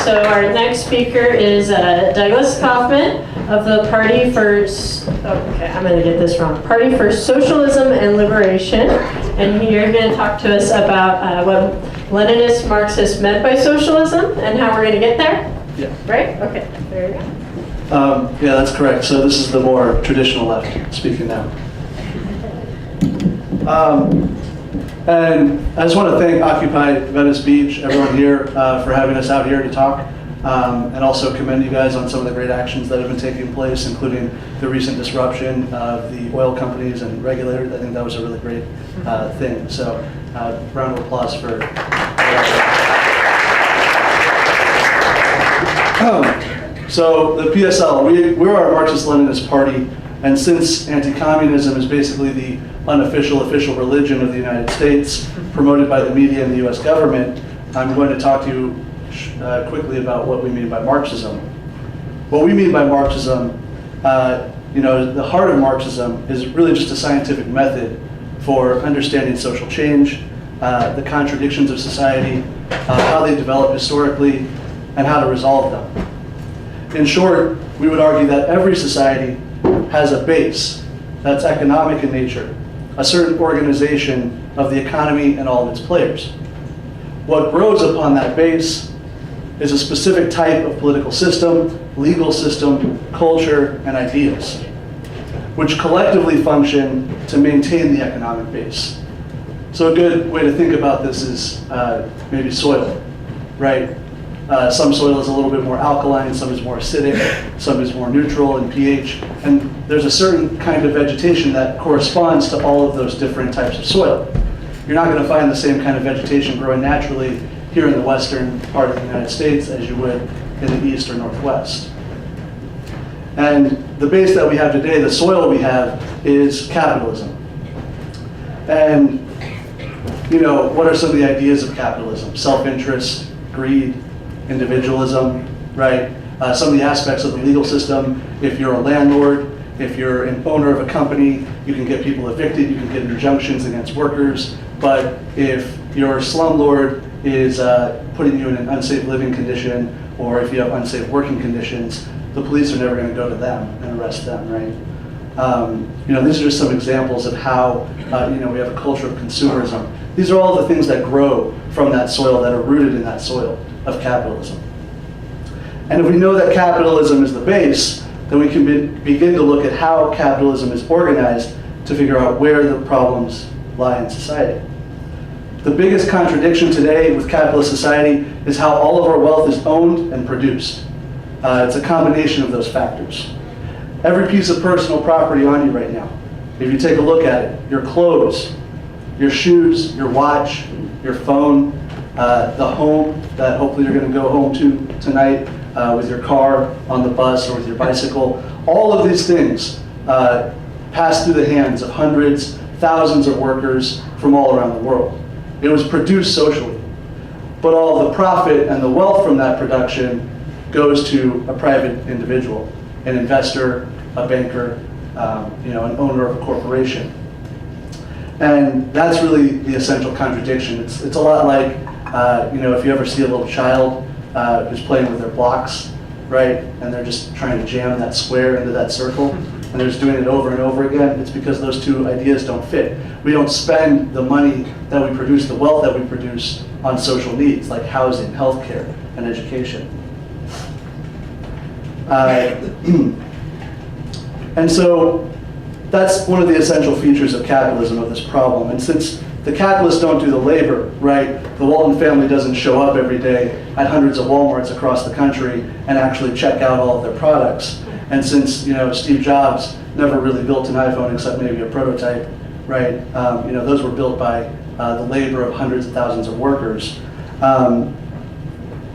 So our next speaker is Douglas Kaufman of the Party for, okay, I'm going to get this wrong, Party for Socialism and Liberation. And you're going to talk to us about what Leninist Marxists meant by socialism and how we're going to get there? Yeah. Right? Okay, there you go. Yeah, that's correct. So this is the more traditional left speaking now. And I just want to thank Occupy Venice Beach, everyone here, for having us out here to talk, and also commend you guys on some of the great actions that have been taking place, including the recent disruption of the oil companies and regulators. I think that was a really great thing. So round of applause for So the PSL, we're our Marxist-Leninist party, and since anti-communism is basically the unofficial official religion of the United States, promoted by the media and the US government, I'm going to talk to you quickly about what we mean by Marxism. What we mean by Marxism, the heart of Marxism is really just a scientific method for understanding social change, the contradictions of society, how they develop historically, and how to resolve them. In short, we would argue that every society has a base that's economic in nature, a certain organization of the economy and all of its players. What grows upon that base is a specific type of political system, legal system, culture, and ideas, which collectively function to maintain the economic base. So a good way to think about this is maybe soil, right? Some soil is a little bit more alkaline, some is more acidic, some is more neutral in pH, and there's a certain kind of vegetation that corresponds to all of those different types of soil. You're not going to find the same kind of vegetation growing naturally here in the western part of the United States as you would in the east or northwest. And the base that we have today, the soil we have, is capitalism. And what are some of the ideas of capitalism? Self-interest, greed, individualism, right? Some of the aspects of the legal system, if you're a landlord, if you're an owner of a company, you can get people evicted, you can get injunctions against workers, but if your slumlord is putting you in an unsafe living condition, or if you have unsafe working conditions, the police are never going to go to them and arrest them, right? These are just some examples of how we have a culture of consumerism. These are all the things that grow from that soil, that are rooted in that soil of capitalism. And if we know that capitalism is the base, then we can begin to look at how capitalism is organized to figure out where the problems lie in society. The biggest contradiction today with capitalist society is how all of our wealth is owned and produced. It's a combination of those factors. Every piece of personal property on you right now, if you take a look at it, your clothes, your shoes, your watch, your phone, the home that hopefully you're going to go home to tonight with your car, on the bus, or with your bicycle, all of these things pass through the hands of hundreds, thousands of workers from all around the world. It was produced socially, but all of the profit and the wealth from that production goes to a private individual, an investor, a banker, an owner of a corporation. And that's really the essential contradiction. It's a lot like, if you ever see a little child who's playing with their blocks, right? And they're just trying to jam that square into that circle, and they're just doing it over and over again. It's because those two ideas don't fit. We don't spend the money that we produce, the wealth that we produce, on social needs like housing, healthcare, and education. And so that's one of the essential features of capitalism, of this problem. And since the capitalists don't do the labor, right? The Walton family doesn't show up every day at hundreds of Walmarts across the country and actually check out all of their products. And since Steve Jobs never really built an iPhone except maybe a prototype, right? Those were built by the labor of hundreds of thousands of workers.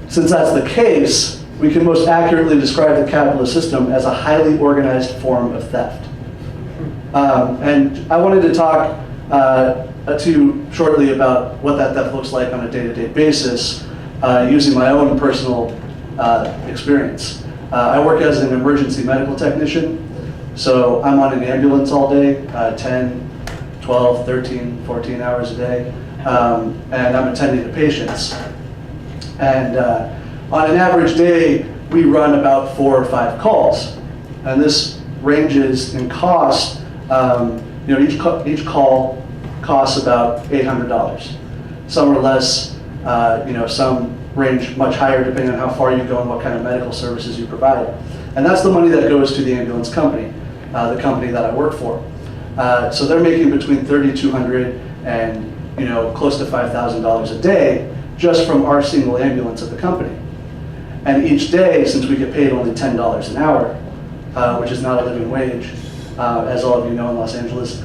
Since that's the case, we can most accurately describe the capitalist system as a highly organized form of theft. And I wanted to talk to you shortly about what that theft looks like on a day-to-day basis, using my own personal experience. I work as an emergency medical technician, so I'm on an ambulance all day, 10, 12, 13, 14 hours a day, and I'm attending to patients. And On an average day, we run about 4 or 5 calls. And this ranges in cost. Each call costs about $800. Some are less, some range much higher depending on how far you go and what kind of medical services you provide. And that's the money that goes to the ambulance company, the company that I work for. So they're making between $3,200 and close to $5,000 a day just from our single ambulance at the company. And each day, since we get paid only $10 an hour, which is not a living wage, as all of you know in Los Angeles,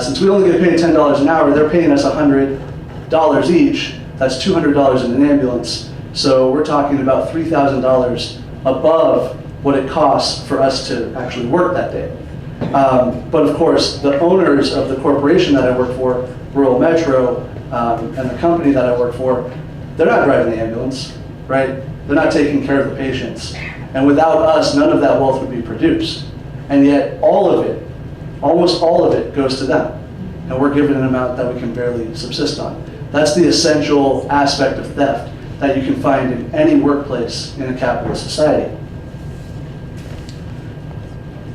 since we only get paid $10 an hour, they're paying us $100 each. That's $200 in an ambulance. So we're talking about $3,000 above what it costs for us to actually work that day. But of course, the owners of the corporation that I work for, Rural Metro, and the company that I work for, they're not driving the ambulance, right? They're not taking care of the patients. And without us, none of that wealth would be produced. And yet all of it, almost all of it, goes to them. And we're given an amount that we can barely subsist on. That's the essential aspect of theft that you can find in any workplace in a capitalist society.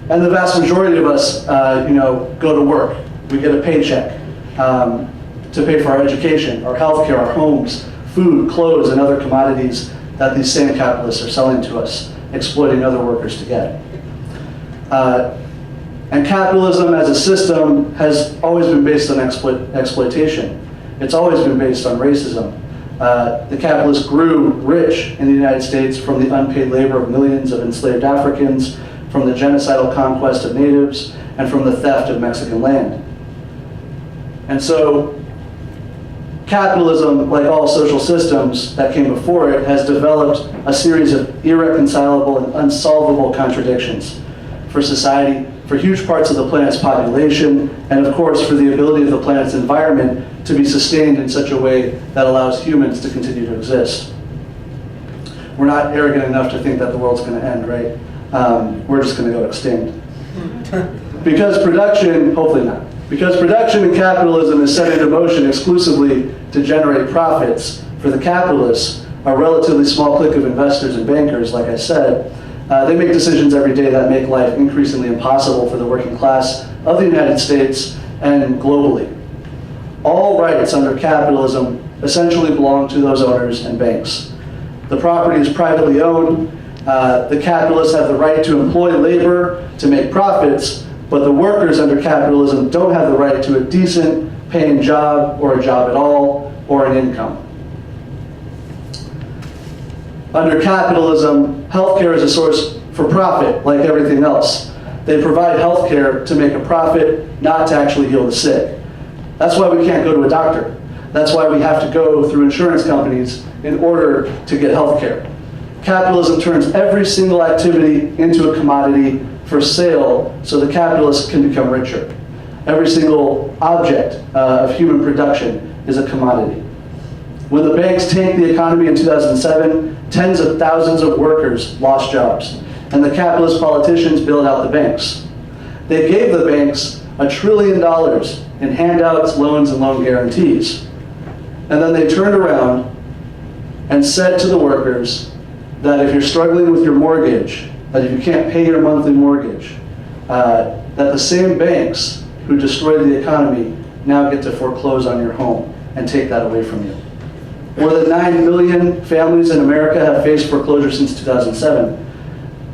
And the vast majority of us, go to work. We get a paycheck to pay for our education, our healthcare, our homes, food, clothes, and other commodities that these same capitalists are selling to us, exploiting other workers to get. And capitalism as a system has always been based on exploitation. It's always been based on racism. The capitalists grew rich in the United States from the unpaid labor of millions of enslaved Africans, from the genocidal conquest of natives, and from the theft of Mexican land. And so, capitalism, like all social systems that came before it, has developed a series of irreconcilable and unsolvable contradictions for society, for huge parts of the planet's population, and of course for the ability of the planet's environment to be sustained in such a way that allows humans to continue to exist. We're not arrogant enough to think that the world's going to end, right? We're just going to go extinct. Because production, hopefully not, because production and capitalism is set into motion exclusively to generate profits for the capitalists, a relatively small clique of investors and bankers, like I said, they make decisions every day that make life increasingly impossible for the working class of the United States and globally. All rights under capitalism essentially belong to those owners and banks. The property is privately owned. The capitalists have the right to employ labor to make profits, but the workers under capitalism don't have the right to a decent paying job or a job at all or an income. Under capitalism, healthcare is a source for profit, like everything else. They provide healthcare to make a profit, not to actually heal the sick. That's why we can't go to a doctor. That's why we have to go through insurance companies in order to get healthcare. Capitalism turns every single activity into a commodity for sale so the capitalists can become richer. Every single object of human production is a commodity. When the banks tanked the economy in 2007, tens of thousands of workers lost jobs, and the capitalist politicians bailed out the banks. They gave the banks $1 trillion in handouts, loans, and loan guarantees. And then they turned around and said to the workers that if you're struggling with your mortgage, that if you can't pay your monthly mortgage, that the same banks who destroyed the economy now get to foreclose on your home and take that away from you. More than 9 million families in America have faced foreclosure since 2007.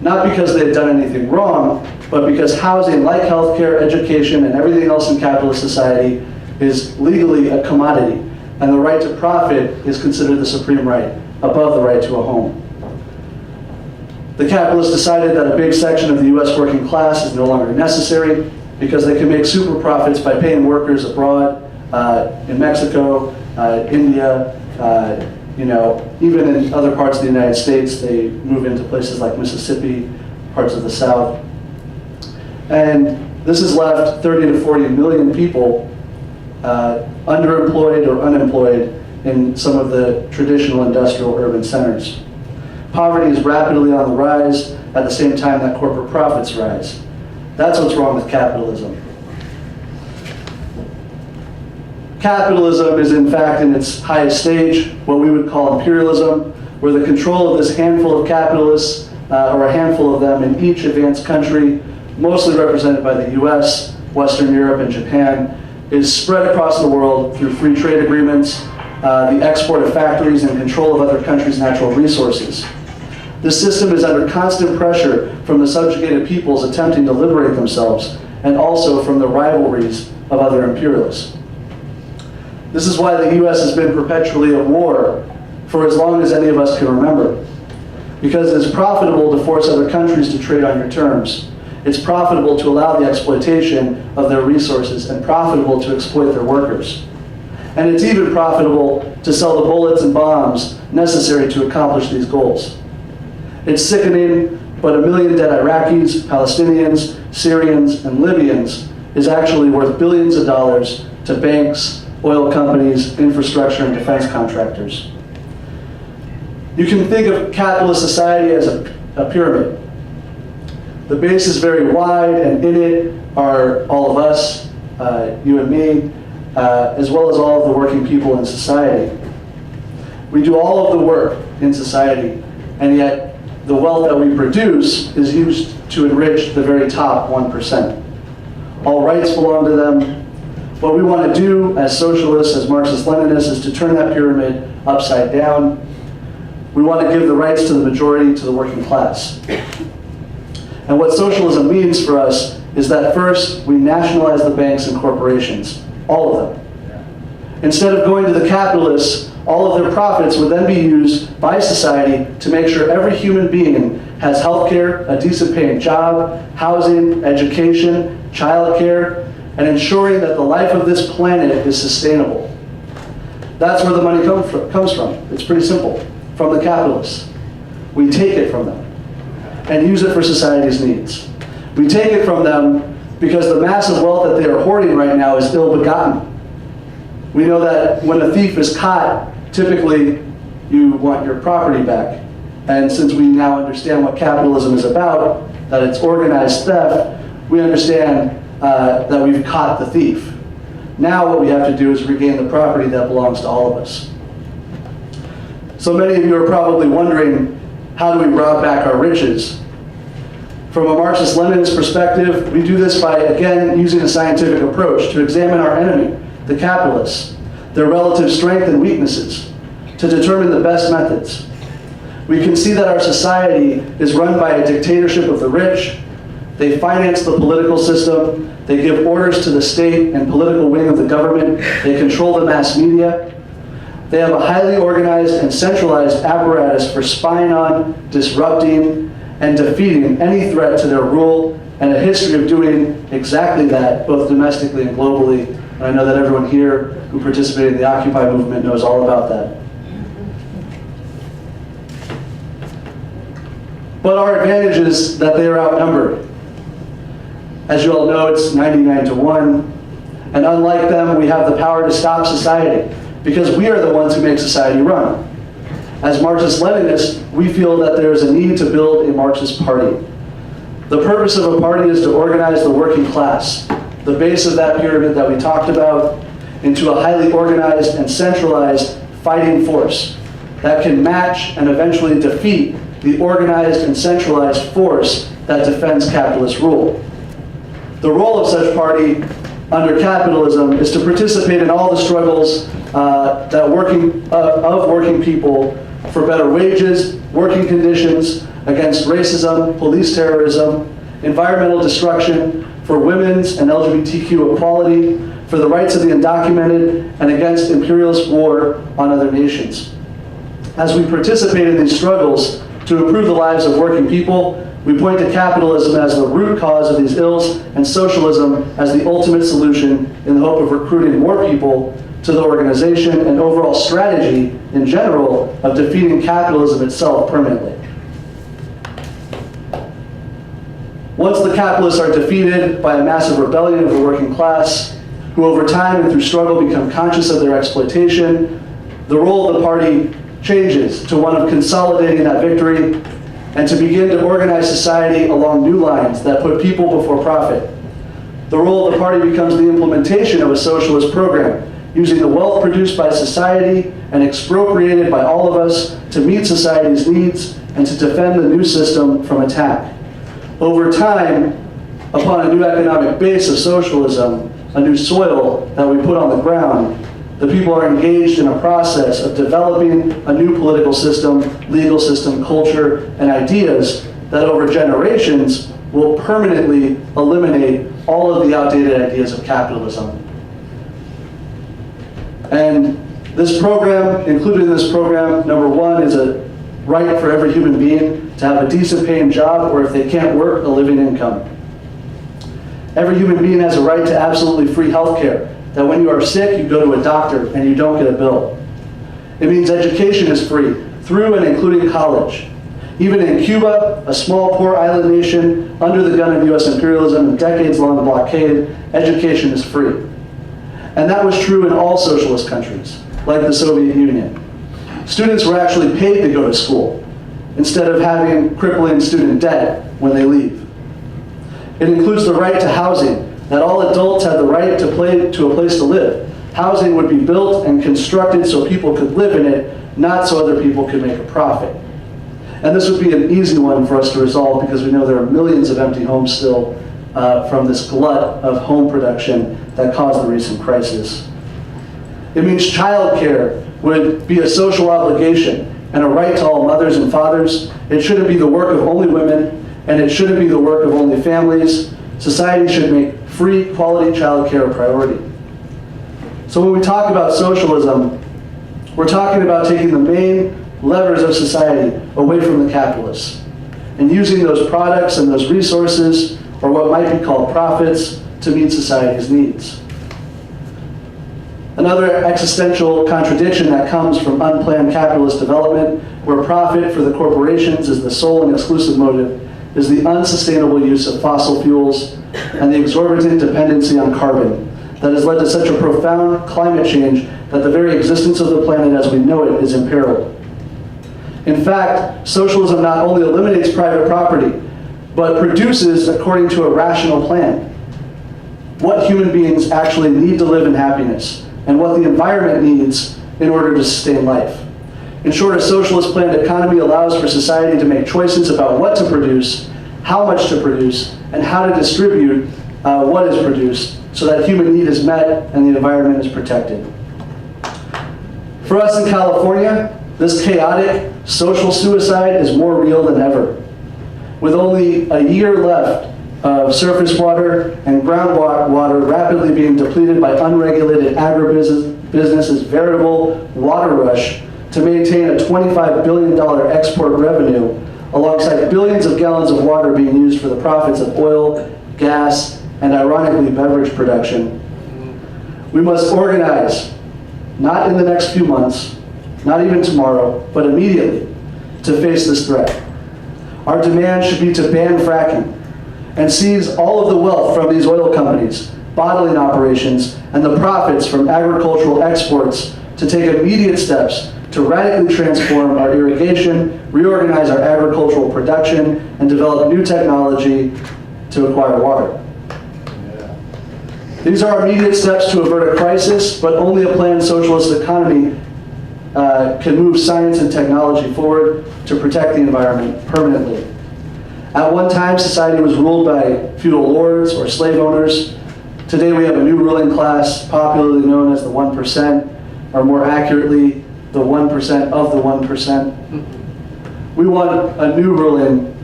Not because they've done anything wrong, but because housing, like healthcare, education, and everything else in capitalist society is legally a commodity, and the right to profit is considered the supreme right, above the right to a home. The capitalists decided that a big section of the US working class is no longer necessary because they can make super profits by paying workers abroad, in Mexico, India, even in other parts of the United States. They move into places like Mississippi, parts of the South. And this has left 30 to 40 million people underemployed or unemployed in some of the traditional industrial urban centers. Poverty is rapidly on the rise at the same time that corporate profits rise. That's what's wrong with capitalism. Capitalism is in fact in its highest stage, what we would call imperialism, where the control of this handful of capitalists, or a handful of them in each advanced country, mostly represented by the US, Western Europe, and Japan, is spread across the world through free trade agreements, the export of factories, and control of other countries' natural resources. This system is under constant pressure from the subjugated peoples attempting to liberate themselves, and also from the rivalries of other imperialists. This is why the US has been perpetually at war for as long as any of us can remember. Because it is profitable to force other countries to trade on your terms. It's profitable to allow the exploitation of their resources and profitable to exploit their workers. And it's even profitable to sell the bullets and bombs necessary to accomplish these goals. It's sickening, but 1 million dead Iraqis, Palestinians, Syrians, and Libyans is actually worth billions of dollars to banks, oil companies, infrastructure, and defense contractors. You can think of capitalist society as a pyramid. The base is very wide, and in it are all of us, you and me, as well as all of the working people in society. We do all of the work in society, and yet the wealth that we produce is used to enrich the very top 1%. All rights belong to them. What we want to do as socialists, as Marxist-Leninists, is to turn that pyramid upside down. We want to give the rights to the majority, to the working class. And what socialism means for us is that first, we nationalize the banks and corporations, all of them. Instead of going to the capitalists, all of their profits would then be used by society to make sure every human being has health care, a decent paying job, housing, education, childcare, and ensuring that the life of this planet is sustainable. That's where the money comes from. It's pretty simple. From the capitalists. We take it from them and use it for society's needs. We take it from them because the massive wealth that they are hoarding right now is ill-begotten. We know that when a thief is caught, typically you want your property back. And since we now understand what capitalism is about, that it's organized theft, we understand that we've caught the thief. Now what we have to do is regain the property that belongs to all of us. So many of you are probably wondering, how do we rob back our riches? From a Marxist-Leninist perspective, we do this by, again, using a scientific approach to examine our enemy, the capitalists, their relative strength and weaknesses, to determine the best methods. We can see that our society is run by a dictatorship of the rich. They finance the political system. They give orders to the state and political wing of the government. They control the mass media. They have a highly organized and centralized apparatus for spying on, disrupting, and defeating any threat to their rule, and a history of doing exactly that, both domestically and globally. And I know that everyone here who participated in the Occupy movement knows all about that. But our advantage is that they are outnumbered. As you all know, it's 99-1. And unlike them, we have the power to stop society, because we are the ones who make society run. As Marxist-Leninists, we feel that there is a need to build a Marxist party. The purpose of a party is to organize the working class, the base of that pyramid that we talked about, into a highly organized and centralized fighting force that can match and eventually defeat the organized and centralized force that defends capitalist rule. The role of such party under capitalism is to participate in all the struggles of working people for better wages, working conditions, against racism, police terrorism, environmental destruction, for women's and LGBTQ equality, for the rights of the undocumented, and against imperialist war on other nations. As we participate in these struggles to improve the lives of working people, we point to capitalism as the root cause of these ills and socialism as the ultimate solution in the hope of recruiting more people to the organization and overall strategy in general of defeating capitalism itself permanently. Once the capitalists are defeated by a massive rebellion of the working class, who over time and through struggle become conscious of their exploitation, the role of the party changes to one of consolidating that victory and to begin to organize society along new lines that put people before profit. The role of the party becomes the implementation of a socialist program, using the wealth produced by society and expropriated by all of us to meet society's needs and to defend the new system from attack. Over time, upon a new economic base of socialism, a new soil that we put on the ground, the people are engaged in a process of developing a new political system, legal system, culture, and ideas that over generations will permanently eliminate all of the outdated ideas of capitalism. And this program, included in this program, number one is a right for every human being to have a decent paying job, or if they can't work, a living income. Every human being has a right to absolutely free health care, that when you are sick, you go to a doctor and you don't get a bill. It means education is free, through and including college. Even in Cuba, a small, poor island nation under the gun of US imperialism and decades-long blockade, education is free. And that was true in all socialist countries, like the Soviet Union. Students were actually paid to go to school, instead of having crippling student debt when they leave. It includes the right to housing, that all adults have the right to a place to live. Housing would be built and constructed so people could live in it, not so other people could make a profit. And this would be an easy one for us to resolve because we know there are millions of empty homes still from this glut of home production that caused the recent crisis. It means childcare would be a social obligation and a right to all mothers and fathers. It shouldn't be the work of only women, and it shouldn't be the work of only families. Society should make free, quality childcare a priority. So when we talk about socialism, we're talking about taking the main levers of society away from the capitalists and using those products and those resources, or what might be called profits, to meet society's needs. Another existential contradiction that comes from unplanned capitalist development, where profit for the corporations is the sole and exclusive motive, is the unsustainable use of fossil fuels and the exorbitant dependency on carbon that has led to such a profound climate change that the very existence of the planet as we know it is imperiled. In fact, socialism not only eliminates private property, but produces, according to a rational plan, what human beings actually need to live in happiness and what the environment needs in order to sustain life. In short, a socialist planned economy allows for society to make choices about what to produce, how much to produce, and how to distribute what is produced so that human need is met and the environment is protected. For us in California, this chaotic social suicide is more real than ever. With only a year left of surface water and groundwater rapidly being depleted by unregulated agribusiness's veritable water rush to maintain a $25 billion export revenue, alongside billions of gallons of water being used for the profits of oil, gas, and ironically beverage production. We must organize, not in the next few months, not even tomorrow, but immediately, to face this threat. Our demand should be to ban fracking and seize all of the wealth from these oil companies, bottling operations, and the profits from agricultural exports to take immediate steps to radically transform our irrigation, reorganize our agricultural production, and develop new technology to acquire water. These are immediate steps to avert a crisis, but only a planned socialist economy can move science and technology forward to protect the environment permanently. At one time, society was ruled by feudal lords or slave owners. Today we have a new ruling class, popularly known as the 1%, or more accurately, the 1% of the 1%. We want a new ruling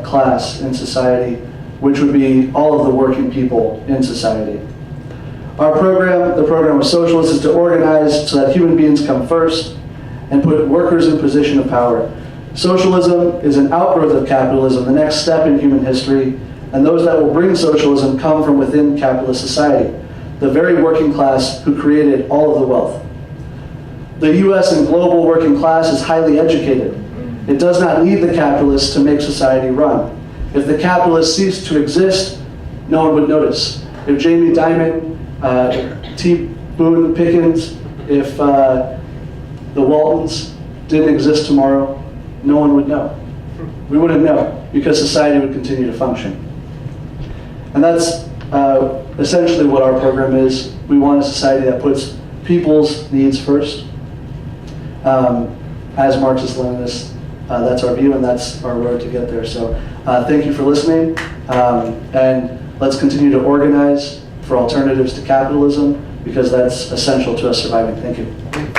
class in society, which would be all of the working people in society. Our program, the program of socialists, is to organize so that human beings come first and put workers in position of power. Socialism is an outgrowth of capitalism, the next step in human history, and those that will bring socialism come from within capitalist society, the very working class who created all of the wealth. The US and global working class is highly educated. It does not need the capitalists to make society run. If the capitalists ceased to exist, no one would notice. If Jamie Dimon, T. Boone Pickens, if the Waltons didn't exist tomorrow, no one would know. We wouldn't know because society would continue to function. And that's essentially what our program is. We want a society that puts people's needs first As Marxist-Leninists, that's our view and that's our road to get there. So thank you for listening, and let's continue to organize for alternatives to capitalism, because that's essential to us surviving. Thank you.